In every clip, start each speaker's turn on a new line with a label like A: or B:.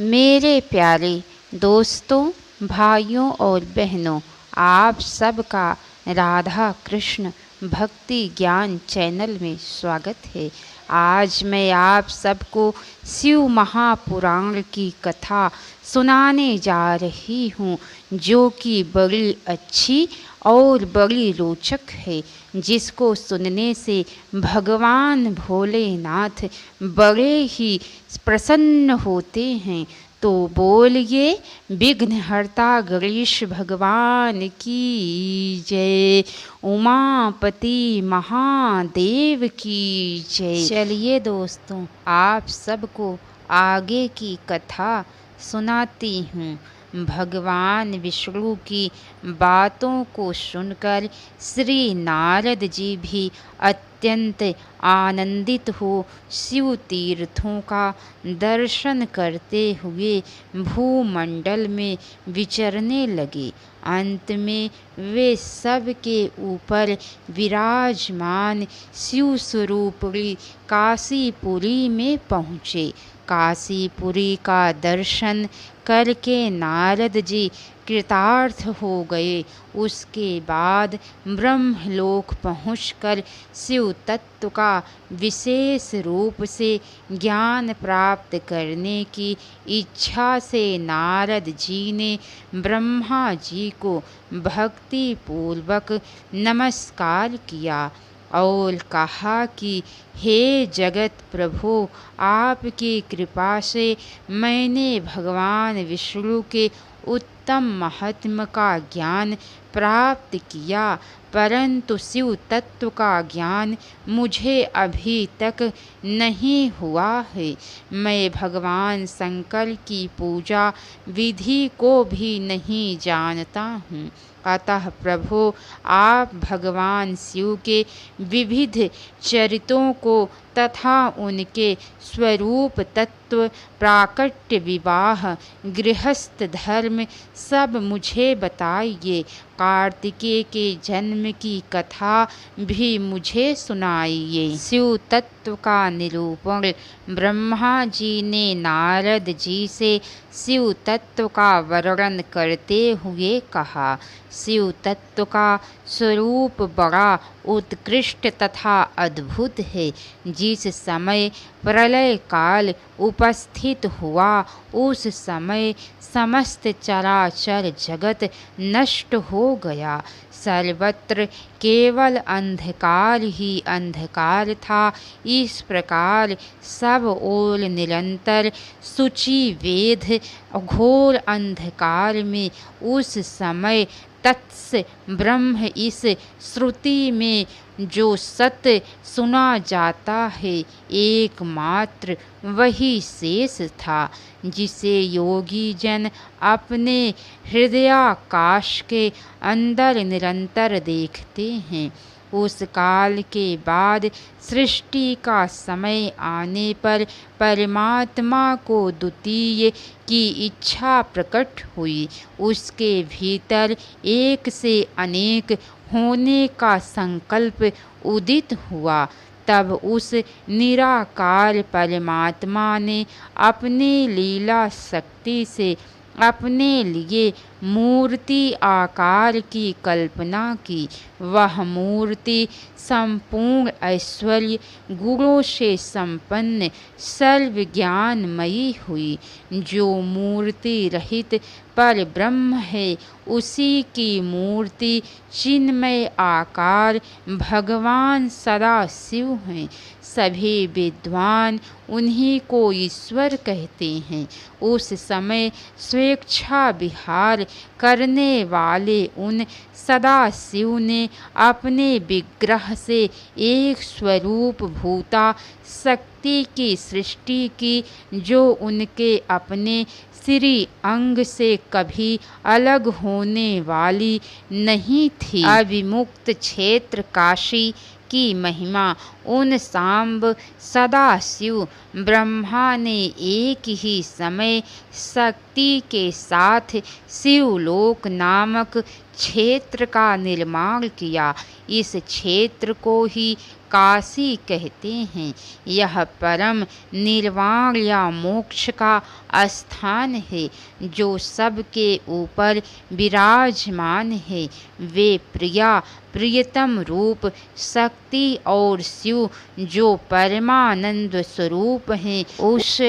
A: मेरे प्यारे दोस्तों, भाइयों और बहनों, आप सबका राधा कृष्ण भक्ति ज्ञान चैनल में स्वागत है। आज मैं आप सबको शिव महापुराण की कथा सुनाने जा रही हूँ, जो कि बड़ी अच्छी और बड़ी रोचक है, जिसको सुनने से भगवान भोलेनाथ बड़े ही प्रसन्न होते हैं। तो बोलिए, विघ्नहर्ता गणेश भगवान की जय, उमापति महादेव की जय। चलिए दोस्तों, आप सबको आगे की कथा सुनाती हूँ। भगवान विष्णु की बातों को सुनकर श्री नारद जी भी अत्यंत आनंदित हो शिव तीर्थों का दर्शन करते हुए भूमंडल में विचरने लगे। अंत में वे सब के ऊपर विराजमान शिव स्वरूपी काशीपुरी में पहुँचे। काशीपुरी का दर्शन करके नारद जी कृतार्थ हो गए। उसके बाद ब्रह्मलोक पहुंचकर शिव तत्व का विशेष रूप से ज्ञान प्राप्त करने की इच्छा से नारद जी ने ब्रह्मा जी को भक्ति पूर्वक नमस्कार किया और कहा कि हे जगत प्रभु, आपकी कृपा से मैंने भगवान विष्णु के उत्तम महात्म्य का ज्ञान प्राप्त किया, परंतु शिव तत्व का ज्ञान मुझे अभी तक नहीं हुआ है। मैं भगवान शंकर की पूजा विधि को भी नहीं जानता हूँ। अतः प्रभु, आप भगवान शिव के विविध चरित्रों को तथा उनके स्वरूप तत्व, प्राकट्य, विवाह, गृहस्थ धर्म सब मुझे बताइए। कार्तिकेय के जन्म की कथा भी मुझे सुनाइए। शिव तत्व का निरूपण ब्रह्मा जी ने नारद जी से शिव तत्व का वर्णन करते हुए कहा। शिव तत्व का स्वरूप बड़ा उत्कृष्ट तथा अद्भुत है। जिस समय प्रलय काल उपस्थित हुआ, उस समय समस्त चराचर जगत नष्ट हो गया। सर्वत्र केवल अंधकार ही अंधकार था। इस प्रकार सब ओर निरंतर सूची वेद घोर अंधकार में उस समय तत्स ब्रह्म इस श्रुति में जो सत्य सुना जाता है, एकमात्र वही शेष था, जिसे योगी जन अपने हृदयाकाश के अंदर निरंतर देखते हैं। उस काल के बाद सृष्टि का समय आने पर परमात्मा को द्वितीय की इच्छा प्रकट हुई। उसके भीतर एक से अनेक होने का संकल्प उदित हुआ। तब उस निराकार परमात्मा ने अपने लीला शक्ति से अपने लिए मूर्ति आकार की कल्पना की। वह मूर्ति संपूर्ण ऐश्वर्य गुणों से संपन्न सर्व ज्ञानमयी हुई। जो मूर्ति रहित पर ब्रह्म है, उसी की मूर्ति चिन्मय आकार भगवान सदा शिव हैं। सभी विद्वान उन्हीं को ईश्वर कहते हैं। उस समय स्वेच्छा विहार करने वाले उन सदा शिव ने अपने विग्रह से एक स्वरूप भूता शक्ति की सृष्टि की, जो उनके अपने श्री अंग से कभी अलग होने वाली नहीं थी। अविमुक्त क्षेत्र काशी की महिमा उन सांब सदाशिव ब्रह्मा ने एक ही समय शक्ति के साथ शिवलोक नामक क्षेत्र का निर्माण किया। इस क्षेत्र को ही काशी कहते हैं। यह परम निर्वाण या मोक्ष का स्थान है जो सबके ऊपर विराजमान है। वे प्रिया प्रियतम रूप शक्ति और शिव जो परमानंद स्वरूप हैं, उस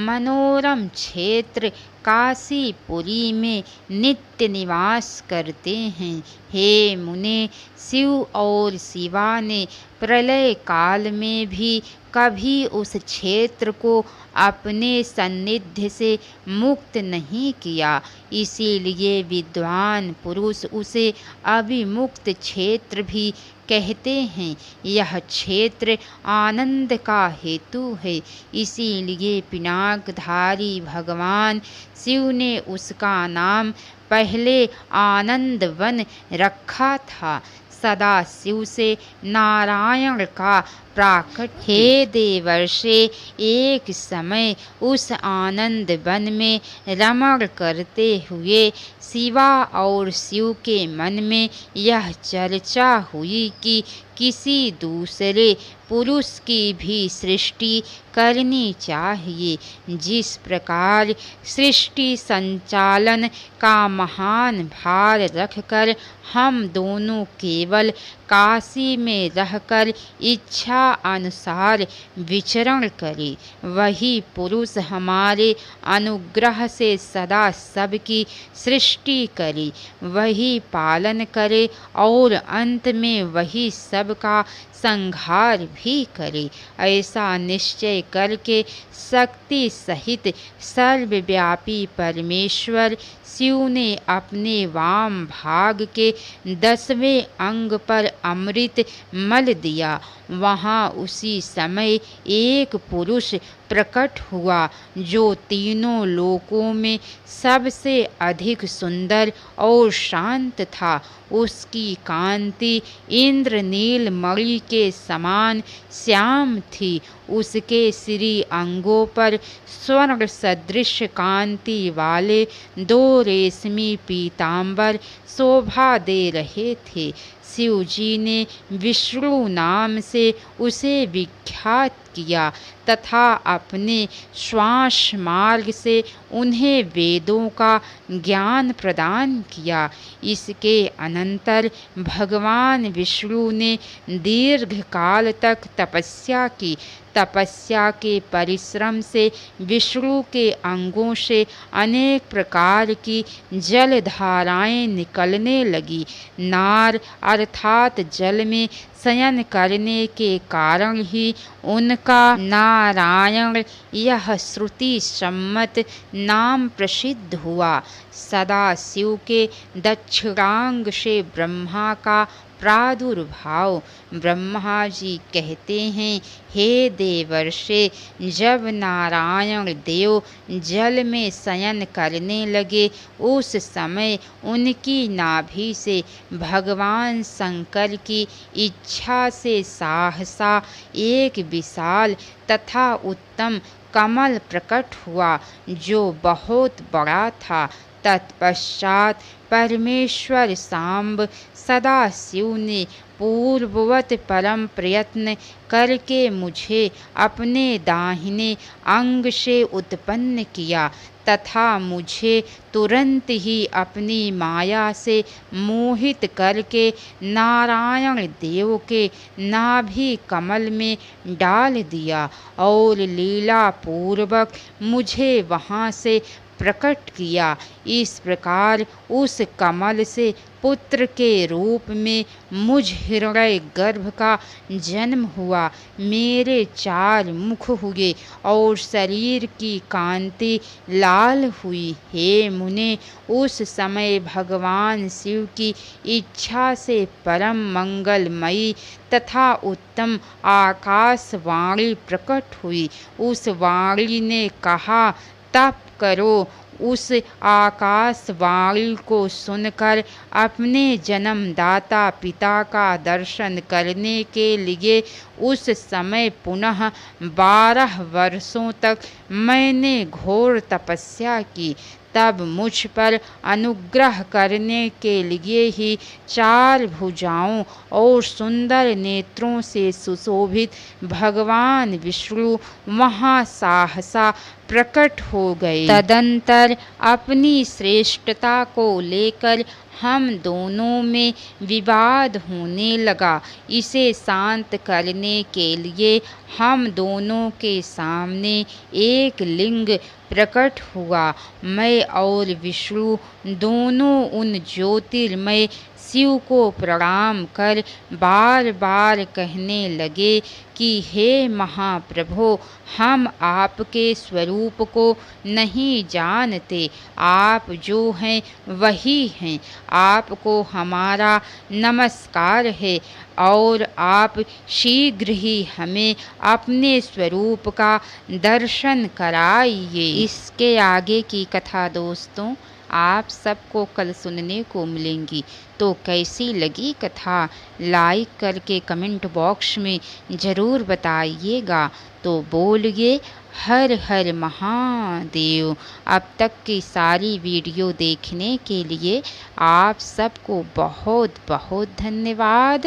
A: मनोरम क्षेत्र काशीपुरी में नित्य निवास करते हैं। हे मुने, शिव और शिवा ने प्रलय काल में भी कभी उस क्षेत्र को अपने सान्निध्य से मुक्त नहीं किया, इसीलिए विद्वान पुरुष उसे अविमुक्त क्षेत्र भी कहते हैं। यह क्षेत्र आनंद का हेतु है, इसीलिए पिनाकधारी भगवान शिव ने उसका नाम पहले आनंद वन रखा था। सदा शिव से नारायण का प्राकट्य। हे देवर्षे, एक समय उस आनंद वन में रमण करते हुए शिवा और शिव के मन में यह चर्चा हुई कि किसी दूसरे पुरुष की भी सृष्टि करनी चाहिए। जिस प्रकार सृष्टि संचालन का महान भार रखकर हम दोनों केवल काशी में रहकर इच्छा अनुसार विचरण करें, वही पुरुष हमारे अनुग्रह से सदा सबकी सृष्टि करे, वही पालन करे और अंत में वही सबका संहार भी करे। ऐसा निश्चय करके शक्ति सहित सर्वव्यापी परमेश्वर शिव ने अपने वाम भाग के 10वें अंग पर अमृत मल दिया। वहाँ उसी समय एक पुरुष प्रकट हुआ जो तीनों लोकों में सबसे अधिक सुंदर और शांत था। उसकी कांति इंद्रनील मणि के समान श्याम थी। उसके श्री अंगों पर स्वर्ण सदृश कांति वाले 2 रेशमी पीतांबर शोभा दे रहे थे। शिव जी ने विष्णु नाम से उसे विख्यात किया तथा अपने श्वास मार्ग से उन्हें वेदों का ज्ञान प्रदान किया। इसके अनंतर भगवान विष्णु ने दीर्घ काल तक तपस्या की। तपस्या के परिश्रम से विष्णु के अंगों से अनेक प्रकार की जलधाराएं निकलने लगी। नार अर्थात जल में शयन करने के कारण ही उनका नारायण यह श्रुति सम्मत नाम प्रसिद्ध हुआ। सदा शिव के दक्षिणांग से ब्रह्मा का प्रादुर्भाव। ब्रह्मा जी कहते हैं, हे देवर्षे, जब नारायण देव जल में शयन करने लगे उस समय उनकी नाभि से भगवान शंकर की इच्छा से सहसा एक विशाल तथा उत्तम कमल प्रकट हुआ जो बहुत बड़ा था। तत्पश्चात परमेश्वर सांब सदा शिव ने पूर्ववत परम प्रयत्न करके मुझे अपने दाहिने अंग से उत्पन्न किया तथा मुझे तुरंत ही अपनी माया से मोहित करके नारायण देव के नाभि कमल में डाल दिया और लीला पूर्वक मुझे वहाँ से प्रकट किया। इस प्रकार उस कमल से पुत्र के रूप में मुझ हिरण्य गर्भ का जन्म हुआ। मेरे 4 मुख हुए और शरीर की कांति लाल हुई। हे मुने, उस समय भगवान शिव की इच्छा से परम मंगलमयी तथा उत्तम आकाशवाणी प्रकट हुई। उस वाणी ने कहा, तप करो। उस आकाशवाणी को सुनकर अपने जन्मदाता पिता का दर्शन करने के लिए उस समय पुनः 12 वर्षों तक मैंने घोर तपस्या की। तब मुझ पर अनुग्रह करने के लिए ही 4 भुजाओं और सुंदर नेत्रों से सुशोभित भगवान विष्णु वहाँ सहसा प्रकट हो गए। तदंतर अपनी श्रेष्ठता को लेकर हम दोनों में विवाद होने लगा। इसे शांत करने के लिए हम दोनों के सामने एक लिंग प्रकट हुआ। मैं और विष्णु दोनों उन ज्योतिर्मय शिव को प्रणाम कर बार बार कहने लगे कि हे महाप्रभु, हम आपके स्वरूप को नहीं जानते। आप जो हैं वही हैं। आपको हमारा नमस्कार है और आप शीघ्र ही हमें अपने स्वरूप का दर्शन कराइए। इसके आगे की कथा दोस्तों आप सबको कल सुनने को मिलेंगी। तो कैसी लगी कथा लाइक करके कमेंट बॉक्स में ज़रूर बताइएगा। तो बोलिए हर हर महादेव। अब तक की सारी वीडियो देखने के लिए आप सबको बहुत बहुत धन्यवाद।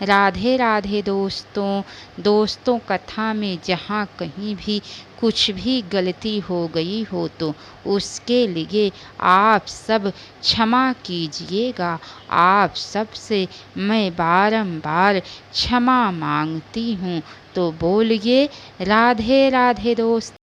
A: राधे राधे दोस्तों कथा में जहाँ कहीं भी कुछ भी गलती हो गई हो तो उसके लिए आप सब क्षमा कीजिएगा। आप सबसे मैं बारंबार क्षमा मांगती हूँ। तो बोलिए राधे राधे दोस्त।